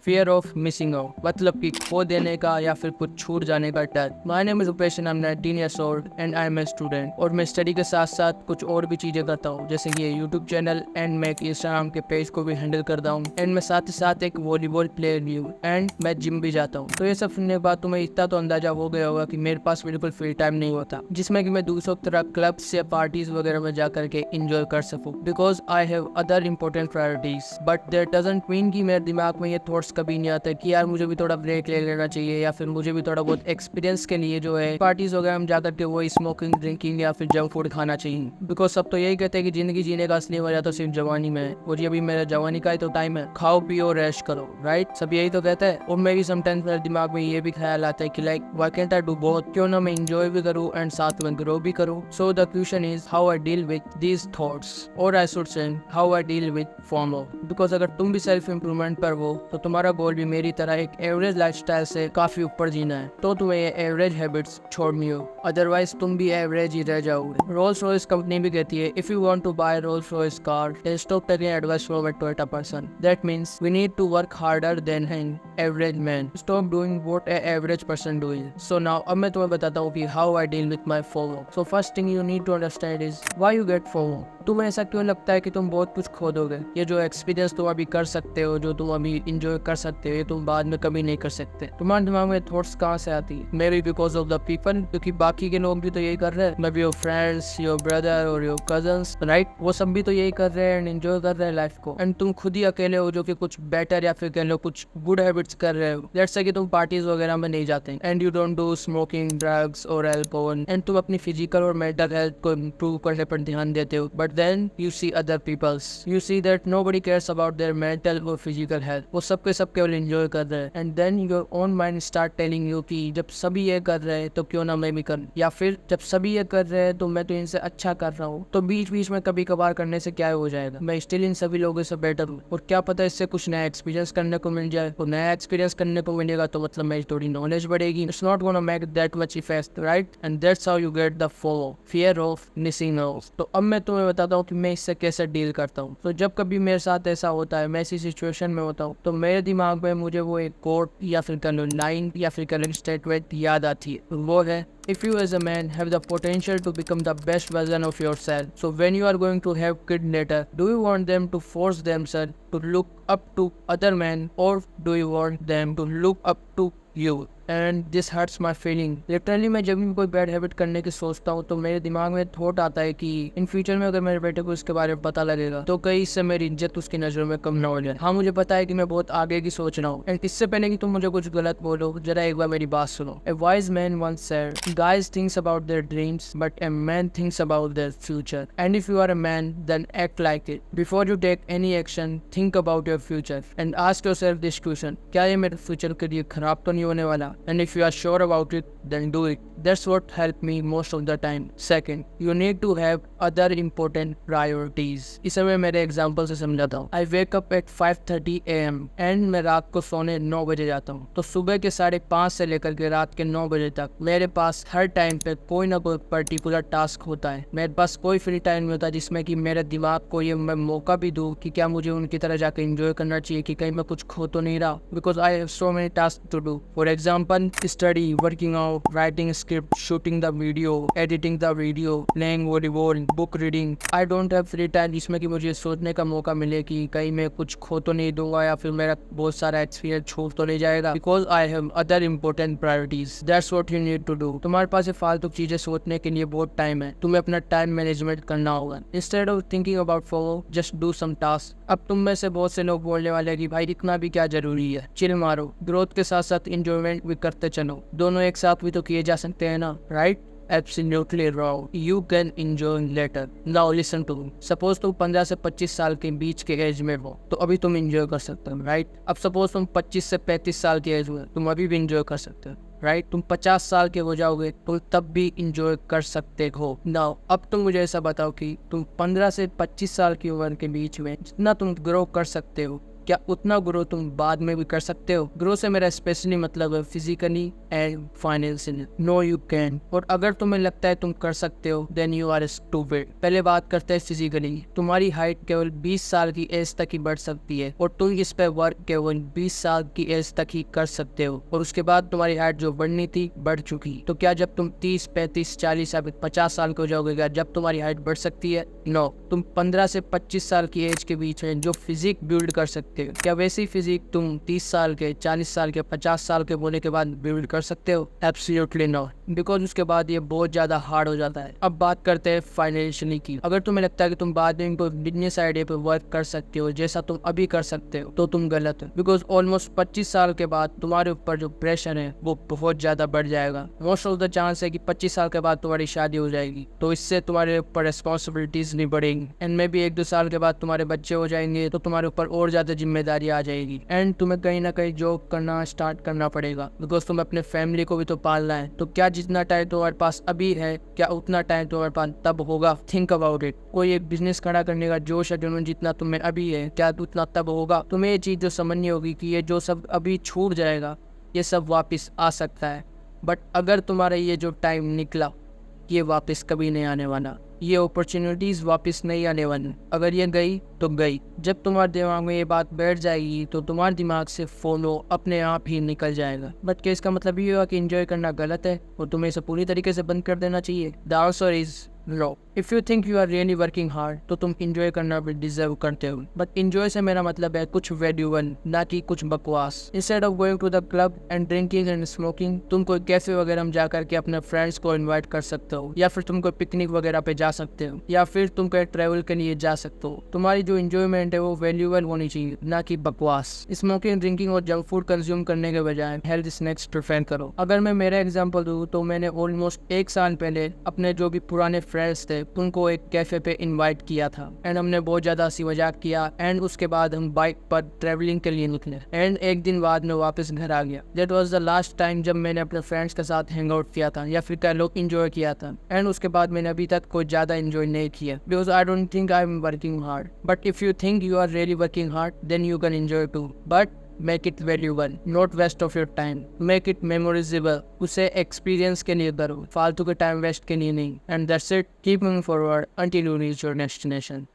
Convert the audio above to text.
Fear of missing out, मतलब कि खो देने का या फिर कुछ छूट जाने का डर। My name is Rupesh and I am 19 years old and I am a student, और मैं स्टडी के साथ साथ कुछ और भी चीजें करता हूँ, जैसे कि ये यूट्यूब चैनल एंड मैं एक इंस्टाग्राम के पेज को भी हैंडल करता हूँ, एंड मैं साथ ही साथ एक वॉलीबॉल प्लेयर भी हूँ, एंड मैं जिम भी जाता हूँ। तो ये सब सुनने के बाद तुम्हें इतना तो अंदाजा हो गया होगा कि मेरे पास बिल्कुल फ्री टाइम नहीं होता जिसमें कि मैं दूसरों की तरह क्लब्स या पार्टीज वगैरह में जा करके इंजॉय कर सकूं, because I have other important priorities. But that doesn't mean कि मेरे दिमाग में ये थॉट्स कभी नहीं आते कि यार मुझे भी थोड़ा ब्रेक ले लेना चाहिए, या फिर मुझे भी थोड़ा बहुत एक्सपीरियंस के लिए जो है पार्टीज वगैरह में जाकर के वो स्मोकिंग, ड्रिंकिंग या फिर जंक फूड खाना चाहिए। बिकॉज सब तो यही कहते हैं कि जिंदगी जीने का असली मजा तो सिर्फ जवानी में है, और ये भी मेरा जवानी का ही तो टाइम है, खाओ पियो रेस्ट करो, राइट? सब यही तो कहते हैं। और मैं भी समटाइम्स मेरे दिमाग में ये भी ख्याल आता है कि like why cantt I do both, क्यों ना मैं इंजॉय भी करूँ एंड साथ में ग्रो भी करूँ। So the question is how I deal with these thoughts, और I should say how I deal with FOMO. Because अगर तुम भी सेल्फ इम्प्रूवमेंट पर हो तो तुम्हारा गोल भी मेरी तरह एक एवरेज लाइफस्टाइल से काफी ऊपर जीना है, तो तुम्हें ये एवरेज हैबिट्स छोड़नी हो, अदरवाइज तुम भी एवरेज ही रह जाओगे। रोल्स रॉयस कंपनी भी कहती है if you want to buy Rolls Royce car then stop taking advice from a Toyota person. That means we need to work harder than an average man, stop doing what a average person doing. So now अब मैं तुम्हें बताता हूँ कि how I deal with my FOMO. So first thing you need to understand is why you get FOMO. तुम्हें ऐसा क्यों लगता है कि तुम बहुत कुछ खो दोगे? ये जो एक्सपीरियंस तुम अभी कर सकते हो, जो तुम अभी इंजॉय कर सकते हो, ये तुम बाद में कभी नहीं कर सकते। तुम्हारे दिमाग में थॉट्स कहाँ से आती है? May be because of the people, क्योंकि बाकी के लोग भी तो यही कर रहे हैं, may be your friends, your brother और योर कजन्स, राइट? वो सब भी तो यही कर रहे हैं एंड एंजॉय कर रहे हैं लाइफ को, एंड तुम खुद ही अकेले हो जो कि कुछ बेटर या फिर कह लो कुछ गुड हैबिट्स कर रहे हो। लेट्स से कि तुम पार्टीज वगैरह में नहीं जाते and you don't do smoking, drugs और अल्कोहल, एंड तुम अपनी फिजिकल और मेंटल हेल्थ को इम्प्रूव करने पर ध्यान देते हो। But then you see other people's, you see that nobody cares about their mental or physical health, वो सबके सब केवल enjoy कर रहे हैं, and then your own mind start telling you कि जब सभी ये कर रहे हैं तो क्यों ना मैं भी करूं, या फिर जब सभी ये कर रहे हैं तो मैं तो इनसे अच्छा कर रहा हूँ, तो बीच बीच में कभी कभार करने से क्या हो जाएगा, मैं स्टिल इन सभी लोगों से बेटर हूँ, और क्या पता इससे कुछ नया एक्सपीरियंस करने को मिल जाए। तो नया एक्सपीरियंस करने को मिलेगा तो मतलब मेरी थोड़ी नॉलेज बढ़ेगी, it's not gonna make that much effect, right? And that's how you get the FOMO, fear of missing out. तो अब मैं तुम्हें बताता हूँ कि मैं इससे कैसे डील करता हूँ। तो जब कभी मेरे साथ ऐसा होता है, मैं ऐसी सिचुएशन में होता हूँ, तो मेरे दिमाग में मुझे वो एक कोट या फिर लाइन या फिर करंट स्टेटमेंट याद आती है, वो है if you as a man have the potential to become the best version of yourself, so when you are going to have kid later, do you want them to force themselves to look up to other men, or do you want them to look up to you? And this hurts my feeling. Literally मैं जब भी कोई bad habit करने की सोचता हूँ तो मेरे दिमाग में थॉट आता है कि इन फ्यूचर में अगर मेरे बेटे को इसके बारे में पता लगेगा तो कहीं इससे मेरी इज्जत उसकी नजरों में कम ना हो जाए। हाँ, मुझे पता है कि मैं बहुत आगे की सोच रहा हूँ, एंड इससे पहले कि तुम मुझे कुछ गलत बोलो, जरा एक बार मेरी बात सुनो। A wise man once said, guys thinks about their dreams but a man thinks about their future, and if you are a man then act like it. Before you take any action think about your future and ask yourself this question, क्या ये मेरे future के लिए खराब तो नहीं होने वाला? And if you are sure about it, then do it. That's what helped me most of the time. Second, you need to have other important priorities. इसे मैं मेरे एग्जाम्पल से समझाता हूँ। I wake up at 5:30 AM and मैं रात को सोने 9 बजे जाता हूँ, तो सुबह के 5:30 से लेकर के रात के 9 बजे तक मेरे पास हर टाइम पे कोई ना कोई पर्टिकुलर टास्क होता है। मेरे पास कोई फ्री टाइम नहीं होता जिसमें कि मेरे दिमाग को ये मैं मौका भी दूँ कि क्या मुझे उनकी तरह जाकर इंजॉय करना चाहिए, कि कहीं मैं कुछ खो तो नहीं रहा, because I have so many task to do. For example study, working out, writing script, shooting the video, editing the video, playing volleyball, book reading. I don't have free time जिसमें कि मुझे सोचने का मौका मिले कि कहीं मैं कुछ खो तो नहीं दूंगा या फिर मेरा बहुत सारा एक्सपीरियंस छूट तो नहीं जाएगा, because I have other important priorities. That's what you need to do. तुम्हारे पास ये फालतू चीजें सोचने के लिए बहुत टाइम है, तुम्हें अपना टाइम मैनेजमेंट करना होगा। Instead of thinking about follow, just do some tasks. अब तुम में से बहुत से लोग बोलने वाले हैं कि भाई इतना भी क्या जरूरी है, चिल मारो, ग्रोथ के साथ साथ इंजॉयमेंट भी करते चलो, दोनों एक साथ भी तो किए जा सकते हैं ना, right? Absolutely wrong. You can enjoy later. Now listen to me. Suppose तुम 15 से 25 साल के बीच के एज में हो तो अभी तुम enjoy कर सकते हो, राइट? अब सपोज तुम 25 से 35 साल के एज में, तुम अभी भी enjoy कर सकते हो, राइट? तुम 50 साल के हो जाओगे तो तब भी इंजॉय कर सकते हो। नाउ अब तुम मुझे ऐसा बताओ कि तुम 15 से 25 साल की उम्र के बीच में जितना तुम ग्रो कर सकते हो, क्या उतना ग्रो तुम बाद में भी कर सकते हो? ग्रो से मेरा स्पेशली मतलब है physically and financially. No you can. और अगर तुम्हें लगता है तुम कर सकते हो देन यू आर स्टूपिड। पहले बात करते हैं फिजिकली। तुम्हारी हाइट केवल 20 साल की एज तक ही बढ़ सकती है और तुम इस पे वर्क केवल 20 साल की एज तक ही कर सकते हो और उसके बाद तुम्हारी हाइट जो बढ़नी थी बढ़ चुकी। तो क्या जब तुम 30, 35, 40 या 50 साल के हो जाओगे क्या जब तुम्हारी हाइट बढ़ सकती है? नो। तुम 15 से 25 साल की एज के बीच में जो फिजिक बिल्ड कर सकते हो, क्या वैसी फिजिक तुम 30 साल के, 40 साल के, 50 साल के होने के बाद बिल्ड कर सकते हो? एब्सोल्युटली नो, बिकॉज उसके बाद ये बहुत ज्यादा हार्ड हो जाता है। अब बात करते हैं फाइनेंशियली की। अगर तुम्हें लगता है कि तुम बाद में कोई बिजनेस आइडिया पे वर्क कर सकते हो जैसा तुम अभी कर सकते हो तो तुम गलत हो, बिकॉज ऑलमोस्ट 25 साल के बाद तुम्हारे ऊपर जो प्रेशर है वो बहुत ज्यादा बढ़ जाएगा। मोस्ट ऑफ द चांस है कि 25 साल के बाद तुम्हारी शादी हो जाएगी तो इससे तुम्हारे ऊपर रिस्पॉन्सिबिलिटीज नहीं बढ़ेंगी एंड मे बी 1-2 साल के बाद तुम्हारे बच्चे हो जाएंगे तो तुम्हारे ऊपर और ज्यादा जिम्मेदारी आ जाएगी एंड तुम्हें कहीं ना कहीं जॉब करना स्टार्ट करना पड़ेगा, बिकॉज तुम्हें अपने फैमिली को भी तो पालना है। तो क्या जितना टाइम तुम्हारे पास अभी है क्या उतना टाइम तुम्हारे पास तब होगा? Think about it. कोई एक बिजनेस खड़ा करने का जोश है जुनून जितना तुम्हें अभी है क्या उतना तब होगा? तुम्हें ये चीज जो समझनी होगी कि ये जो सब अभी छूट जाएगा ये सब वापस आ सकता है, बट अगर तुम्हारा ये जो टाइम निकला ये वापस कभी नहीं आने वाला। ये अपॉर्चुनिटीज वापस नहीं आने वाली। अगर ये गई तो गई। जब तुम्हारे दिमाग में ये बात बैठ जाएगी तो तुम्हारे दिमाग से फॉलो अपने आप ही निकल जाएगा। बट क्या इसका मतलब ये हुआ कि एंजॉय करना गलत है और तुम्हें इसे पूरी तरीके से बंद कर देना चाहिए? The answer is no. If you think you are really working hard तो तुम इंजॉय करना भी डिजर्व करते हो, बट इंजॉय से मेरा मतलब है कुछ वैल्यूएबल, ना कि कुछ बकवास। Instead of going to the club and drinking and smoking तुम कोई कैफे वगैरह में जाकर के अपने फ्रेंड्स को इन्वाइट कर सकते हो, या फिर तुम कोई पिकनिक वगैरह पे जा सकते हो, या फिर तुम कहीं ट्रैवल के लिए जा सकते हो। तुम्हारी जो इंजॉयमेंट है वो वैल्यूएबल होनी चाहिए, ना कि बकवास। स्मोकिंग, ड्रिंकिंग और जंक फूड कंज्यूम करने के बजाय हेल्थ स्नैक्स प्रेफर करो। अगर मैं मेरा एग्जांपल दूं तो मैंने ऑलमोस्ट 1 साल पहले अपने जो भी पुराने फ्रेंड्स थे उनको एक कैफे पे इनवाइट किया था एंड हमने बहुत ज्यादा हंसी मजाक किया एंड उसके बाद हम बाइक पर ट्रेवलिंग के लिए निकले एंड 1 दिन बाद में वापस घर आ गया। That was the last time जब मैंने अपने फ्रेंड्स के साथ हैंग आउट किया था या फिर कह लो इंजॉय किया था एंड उसके बाद मैंने अभी तक कोई ज्यादा इंजॉय नहीं किया, because I don't think I am working hard. But if you think you are really working hard then you can enjoy too, but make it valuable, not waste of your time. Make it memorizable. उसे experience के लिए करो, फालतू के time waste के लिए नहीं. And that's it. Keep moving forward until you reach your destination.